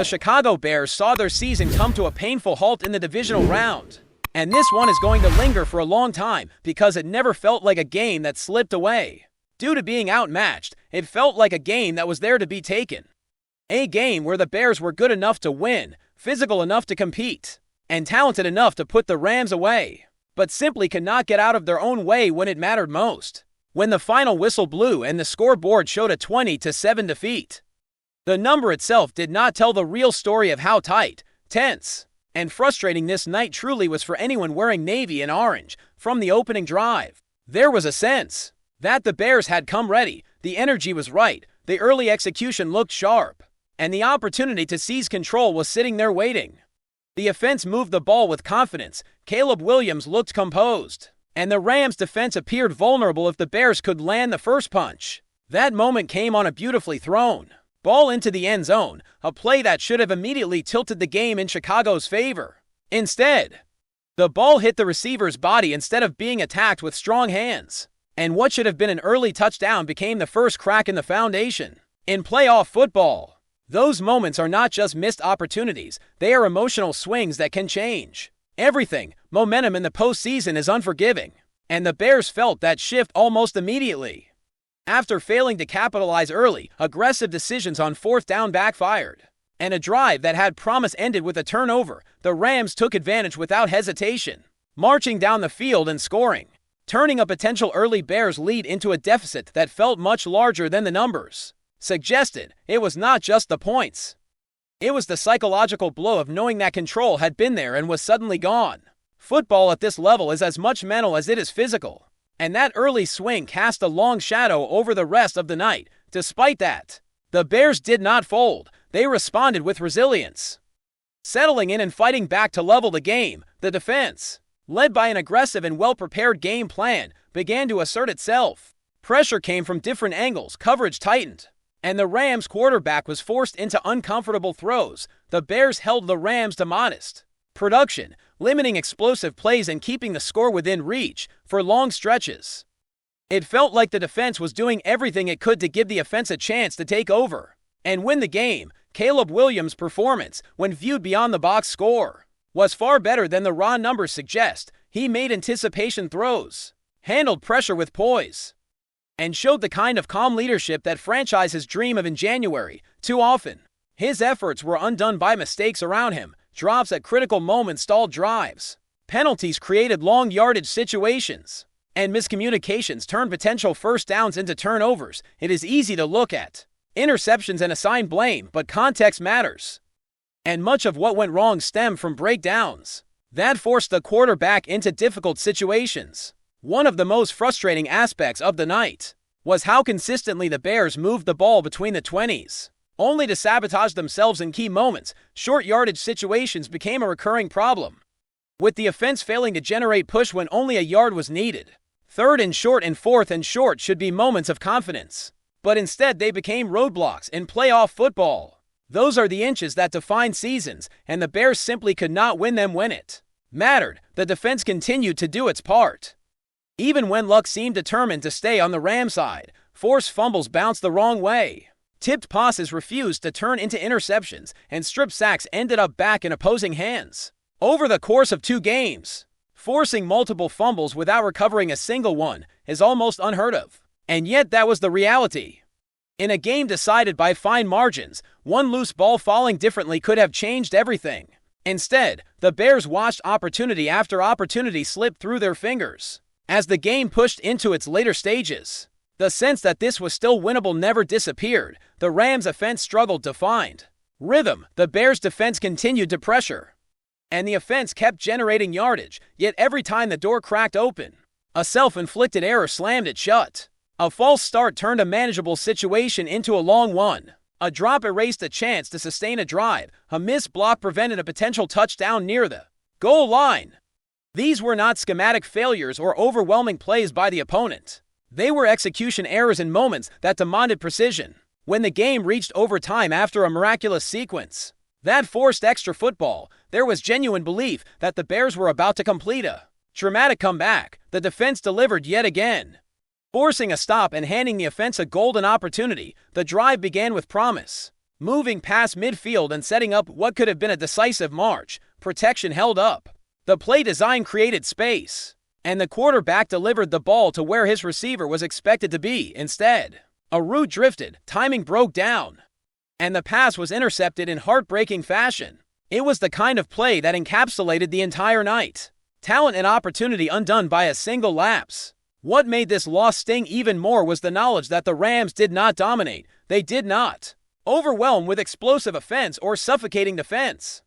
the Chicago Bears saw their season come to a painful halt in the divisional round. And this one is going to linger for a long time because it never felt like a game that slipped away. Due to being outmatched, it felt like a game that was there to be taken. A game where the Bears were good enough to win, physical enough to compete, and talented enough to put the Rams away, but simply could not get out of their own way when it mattered most. When the final whistle blew and the scoreboard showed a 20-7 defeat, the number itself did not tell the real story of how tight, tense, and frustrating this night truly was for anyone wearing navy and orange from the opening drive. There was a sense that the Bears had come ready, the energy was right, the early execution looked sharp, and the opportunity to seize control was sitting there waiting. The offense moved the ball with confidence, Caleb Williams looked composed, and the Rams' defense appeared vulnerable if the Bears could land the first punch. That moment came on a beautifully thrown ball into the end zone, a play that should have immediately tilted the game in Chicago's favor. Instead, the ball hit the receiver's body instead of being attacked with strong hands, and what should have been an early touchdown became the first crack in the foundation. In playoff football, those moments are not just missed opportunities, they are emotional swings that can change everything. Momentum in the postseason is unforgiving, and the Bears felt that shift almost immediately. After failing to capitalize early, aggressive decisions on fourth down backfired, and a drive that had promise ended with a turnover. The Rams took advantage without hesitation, marching down the field and scoring, turning a potential early Bears lead into a deficit that felt much larger than the numbers suggested. It was not just the points. It was the psychological blow of knowing that control had been there and was suddenly gone. Football at this level is as much mental as it is physical, and that early swing cast a long shadow over the rest of the night. Despite that, the Bears did not fold. They responded with resilience, settling in and fighting back to level the game. The defense, led by an aggressive and well-prepared game plan, began to assert itself. Pressure came from different angles, coverage tightened, and the Rams' quarterback was forced into uncomfortable throws. The Bears held the Rams to modest production, limiting explosive plays and keeping the score within reach for long stretches. It felt like the defense was doing everything it could to give the offense a chance to take over and win the game. Caleb Williams' performance, when viewed beyond the box score, was far better than the raw numbers suggest. He made anticipation throws, handled pressure with poise, and showed the kind of calm leadership that franchises dream of in January. Too often, his efforts were undone by mistakes around him. Drops at critical moments stalled drives, penalties created long yardage situations, and miscommunications turned potential first downs into turnovers. It is easy to look at interceptions and assign blame, but context matters, and much of what went wrong stemmed from breakdowns that forced the quarterback into difficult situations. One of the most frustrating aspects of the night was how consistently the Bears moved the ball between the 20s, only to sabotage themselves in key moments. Short yardage situations became a recurring problem, with the offense failing to generate push when only a yard was needed. Third and short and fourth and short should be moments of confidence, but instead they became roadblocks in playoff football. Those are the inches that define seasons, and the Bears simply could not win them when it mattered. The defense continued to do its part, even when luck seemed determined to stay on the Rams' side. Forced fumbles bounced the wrong way, tipped passes refused to turn into interceptions, and strip sacks ended up back in opposing hands. Over the course of 2 games, forcing multiple fumbles without recovering a single one is almost unheard of. And yet that was the reality. In a game decided by fine margins, one loose ball falling differently could have changed everything. Instead, the Bears watched opportunity after opportunity slip through their fingers. As the game pushed into its later stages, the sense that this was still winnable never disappeared. The Rams' offense struggled to find rhythm. The Bears' defense continued to pressure, and the offense kept generating yardage. Yet every time the door cracked open, a self-inflicted error slammed it shut. A false start turned a manageable situation into a long one. A drop erased a chance to sustain a drive. A missed block prevented a potential touchdown near the goal line. These were not schematic failures or overwhelming plays by the opponent. They were execution errors in moments that demanded precision. When the game reached overtime after a miraculous sequence that forced extra football, there was genuine belief that the Bears were about to complete a dramatic comeback. The defense delivered yet again, forcing a stop and handing the offense a golden opportunity. The drive began with promise, Moving past midfield and setting up what could have been a decisive march, protection held up. The play design created space, and the quarterback delivered the ball to where his receiver was expected to be. Instead, a route drifted, timing broke down, and the pass was intercepted in heartbreaking fashion. It was the kind of play that encapsulated the entire night. Talent and opportunity undone by a single lapse. What made this loss sting even more was the knowledge that the Rams did not dominate. They did not overwhelm with explosive offense or suffocating defense.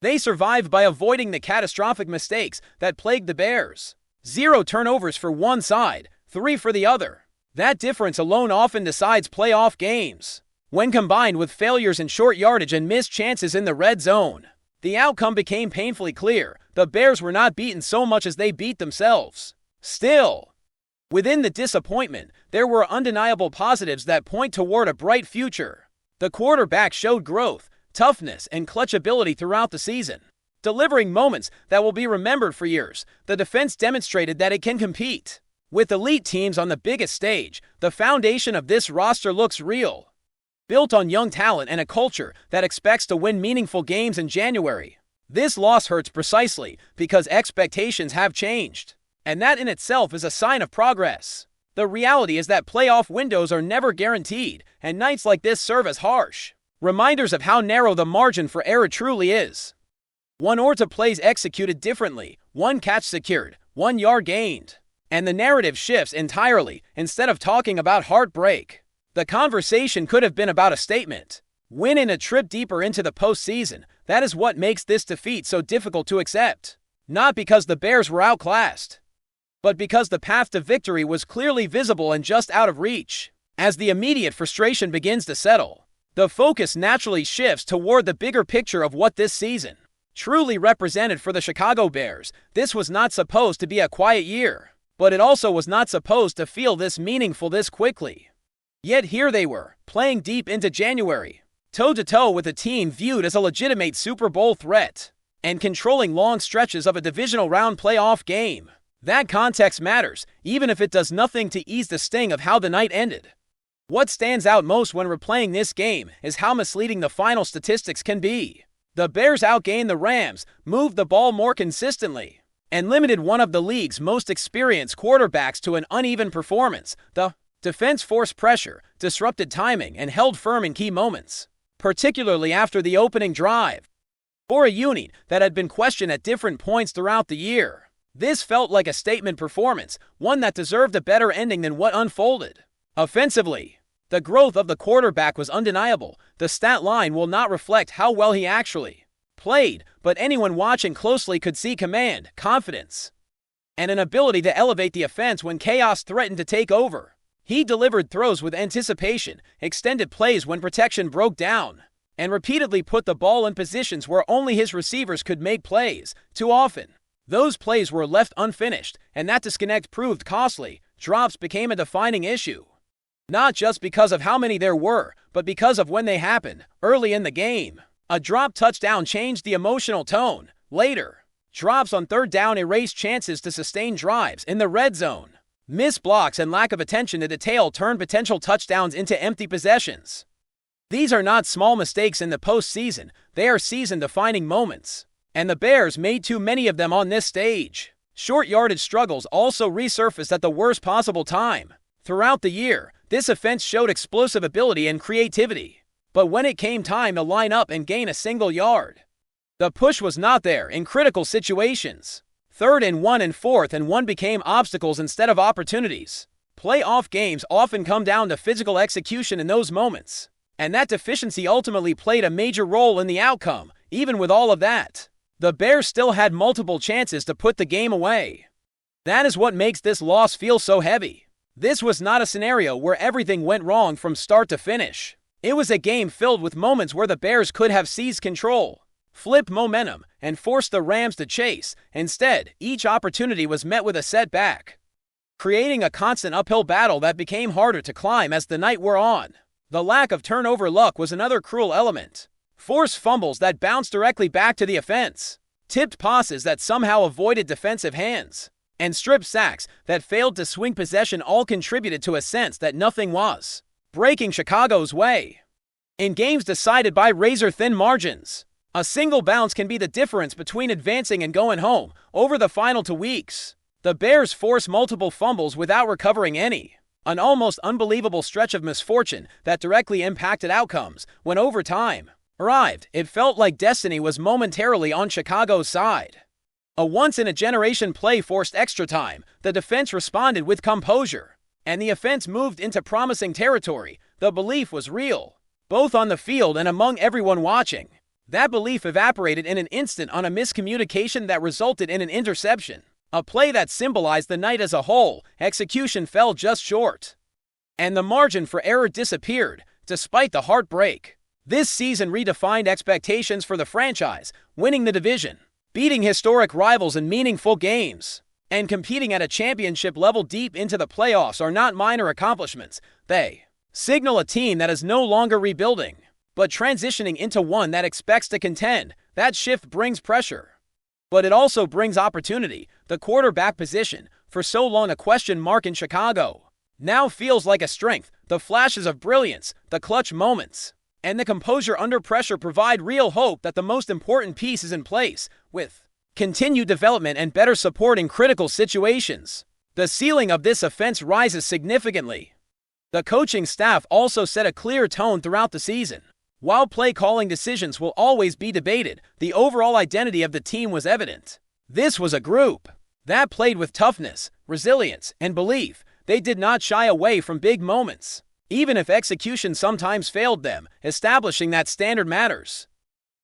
They survived by avoiding the catastrophic mistakes that plagued the Bears. 0 turnovers for one side, 3 for the other. That difference alone often decides playoff games. When combined with failures in short yardage and missed chances in the red zone, the outcome became painfully clear. The Bears were not beaten so much as they beat themselves. Still, within the disappointment, there were undeniable positives that point toward a bright future. The quarterback showed growth, toughness, and clutch ability throughout the season, delivering moments that will be remembered for years. The defense demonstrated that it can compete with elite teams on the biggest stage. The foundation of this roster looks real, built on young talent and a culture that expects to win meaningful games in January. This loss hurts precisely because expectations have changed, and that in itself is a sign of progress. The reality is that playoff windows are never guaranteed, and nights like this serve as harsh reminders of how narrow the margin for error truly is. One or two plays executed differently, one catch secured, 1 yard gained, and the narrative shifts entirely. Instead of talking about heartbreak, the conversation could have been about a statement. Win in a trip deeper into the postseason. That is what makes this defeat so difficult to accept. Not because the Bears were outclassed, but because the path to victory was clearly visible and just out of reach. As the immediate frustration begins to settle, the focus naturally shifts toward the bigger picture of what this season truly represented for the Chicago Bears. This was not supposed to be a quiet year, but it also was not supposed to feel this meaningful this quickly. Yet here they were, playing deep into January, toe-to-toe with a team viewed as a legitimate Super Bowl threat, and controlling long stretches of a divisional round playoff game. That context matters, even if it does nothing to ease the sting of how the night ended. What stands out most when replaying this game is how misleading the final statistics can be. The Bears outgained the Rams, moved the ball more consistently, and limited one of the league's most experienced quarterbacks to an uneven performance. The defense forced pressure, disrupted timing, and held firm in key moments, particularly after the opening drive. For a unit that had been questioned at different points throughout the year, this felt like a statement performance, one that deserved a better ending than what unfolded. Offensively, the growth of the quarterback was undeniable. The stat line will not reflect how well he actually played, but anyone watching closely could see command, confidence, and an ability to elevate the offense when chaos threatened to take over. He delivered throws with anticipation, extended plays when protection broke down, and repeatedly put the ball in positions where only his receivers could make plays. Too often, those plays were left unfinished, and that disconnect proved costly. Drops became a defining issue, not just because of how many there were, but because of when they happened. Early in the game, a drop touchdown changed the emotional tone. Later, drops on third down erased chances to sustain drives in the red zone. Missed blocks and lack of attention to detail turned potential touchdowns into empty possessions. These are not small mistakes in the postseason, they are season-defining moments, and the Bears made too many of them on this stage. Short yardage struggles also resurfaced at the worst possible time. Throughout the year, this offense showed explosive ability and creativity, but when it came time to line up and gain a single yard, the push was not there. In critical situations, 3rd and 1 and 4th and 1 became obstacles instead of opportunities. Playoff games often come down to physical execution in those moments, and that deficiency ultimately played a major role in the outcome. Even with all of that, the Bears still had multiple chances to put the game away. That is what makes this loss feel so heavy. This was not a scenario where everything went wrong from start to finish. It was a game filled with moments where the Bears could have seized control, flipped momentum, and forced the Rams to chase. Instead, each opportunity was met with a setback, creating a constant uphill battle that became harder to climb as the night wore on. The lack of turnover luck was another cruel element. Forced fumbles that bounced directly back to the offense, tipped passes that somehow avoided defensive hands, and strip sacks that failed to swing possession all contributed to a sense that nothing was breaking Chicago's way. in games decided by razor-thin margins. A single bounce can be the difference between advancing and going home over the final 2 weeks. The Bears force multiple fumbles without recovering any. An almost unbelievable stretch of misfortune that directly impacted outcomes. When overtime arrived, it felt like destiny was momentarily on Chicago's side. A once-in-a-generation play forced extra time. The defense responded with composure, and the offense moved into promising territory. The belief was real, both on the field and among everyone watching. That belief evaporated in an instant on a miscommunication that resulted in an interception. A play that symbolized the night as a whole. Execution fell just short, and the margin for error disappeared, despite the heartbreak. This season redefined expectations for the franchise, winning the division, beating historic rivals in meaningful games, and competing at a championship level deep into the playoffs are not minor accomplishments. They signal a team that is no longer rebuilding, but transitioning into one that expects to contend. That shift brings pressure, but it also brings opportunity. The quarterback position, for so long a question mark in Chicago, now feels like a strength. The flashes of brilliance, the clutch moments, and the composure under pressure provide real hope that the most important piece is in place. With continued development and better support in critical situations, the ceiling of this offense rises significantly. The coaching staff also set a clear tone throughout the season. While play-calling decisions will always be debated, the overall identity of the team was evident. This was a group that played with toughness, resilience, and belief. They did not shy away from big moments, even if execution sometimes failed them. Establishing that standard matters,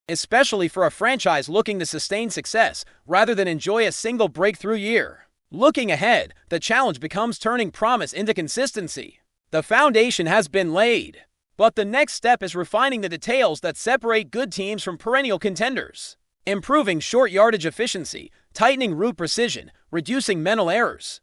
especially for a franchise looking to sustain success rather than enjoy a single breakthrough year. Looking ahead, the challenge becomes turning promise into consistency. The foundation has been laid, but the next step is refining the details that separate good teams from perennial contenders. Improving short yardage efficiency, tightening route precision, reducing mental errors,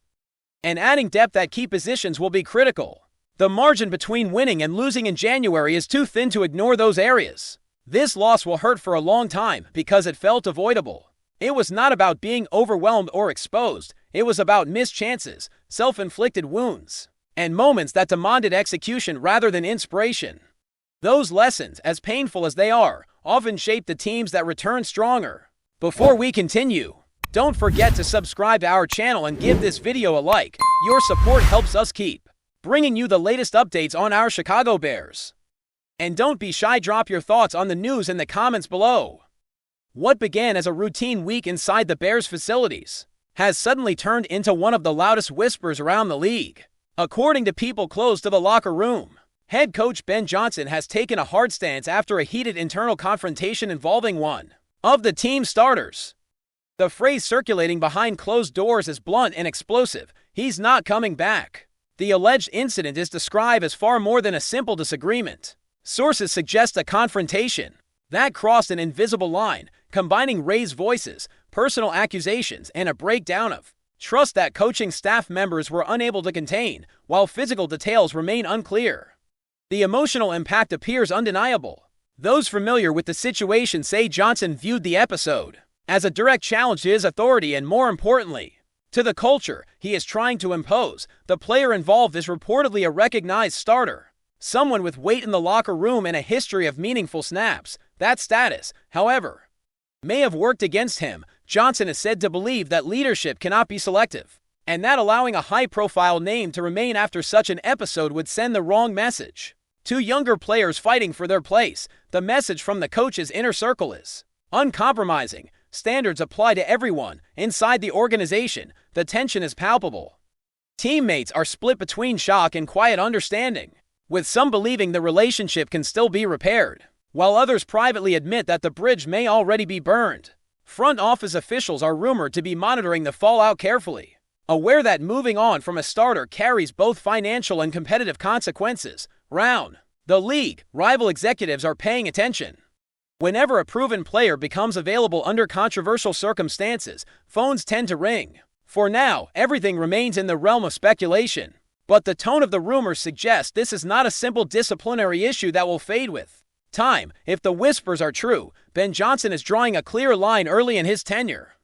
and adding depth at key positions will be critical. The margin between winning and losing in January is too thin to ignore those areas. This loss will hurt for a long time because it felt avoidable. It was not about being overwhelmed or exposed. It was about missed chances, self-inflicted wounds, and moments that demanded execution rather than inspiration. Those lessons, as painful as they are, often shape the teams that return stronger. Before we continue, don't forget to subscribe to our channel and give this video a like. Your support helps us keep bringing you the latest updates on our Chicago Bears. And don't be shy, drop your thoughts on the news in the comments below. What began as a routine week inside the Bears facilities has suddenly turned into one of the loudest whispers around the league. According to people close to the locker room, head coach Ben Johnson has taken a hard stance after a heated internal confrontation involving one of the team's starters. The phrase circulating behind closed doors is blunt and explosive: "He's not coming back." The alleged incident is described as far more than a simple disagreement. Sources suggest a confrontation that crossed an invisible line, combining raised voices, personal accusations, and a breakdown of trust that coaching staff members were unable to contain. While physical details remain unclear, the emotional impact appears undeniable. Those familiar with the situation say Johnson viewed the episode as a direct challenge to his authority and, more importantly, to the culture he is trying to impose. The player involved is reportedly a recognized starter, someone with weight in the locker room and a history of meaningful snaps. That status, however, may have worked against him. Johnson is said to believe that leadership cannot be selective, and that allowing a high-profile name to remain after such an episode would send the wrong message to younger players fighting for their place. The message from the coach's inner circle is uncompromising. Standards apply to everyone inside the organization. The tension is palpable. Teammates are split between shock and quiet understanding, with some believing the relationship can still be repaired, while others privately admit that the bridge may already be burned. Front office officials are rumored to be monitoring the fallout carefully, aware that moving on from a starter carries both financial and competitive consequences. Round the league, rival executives are paying attention. Whenever a proven player becomes available under controversial circumstances, phones tend to ring. For now, everything remains in the realm of speculation, but the tone of the rumors suggests this is not a simple disciplinary issue that will fade with time. If the whispers are true, Ben Johnson is drawing a clear line early in his tenure.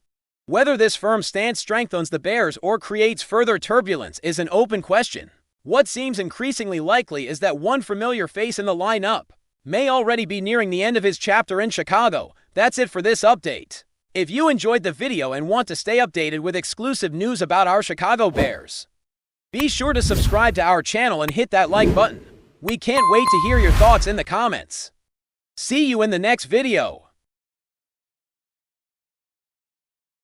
Whether this firm stance strengthens the Bears or creates further turbulence is an open question. What seems increasingly likely is that one familiar face in the lineup may already be nearing the end of his chapter in Chicago. That's it for this update. If you enjoyed the video and want to stay updated with exclusive news about our Chicago Bears, be sure to subscribe to our channel and hit that like button. We can't wait to hear your thoughts in the comments. See you in the next video.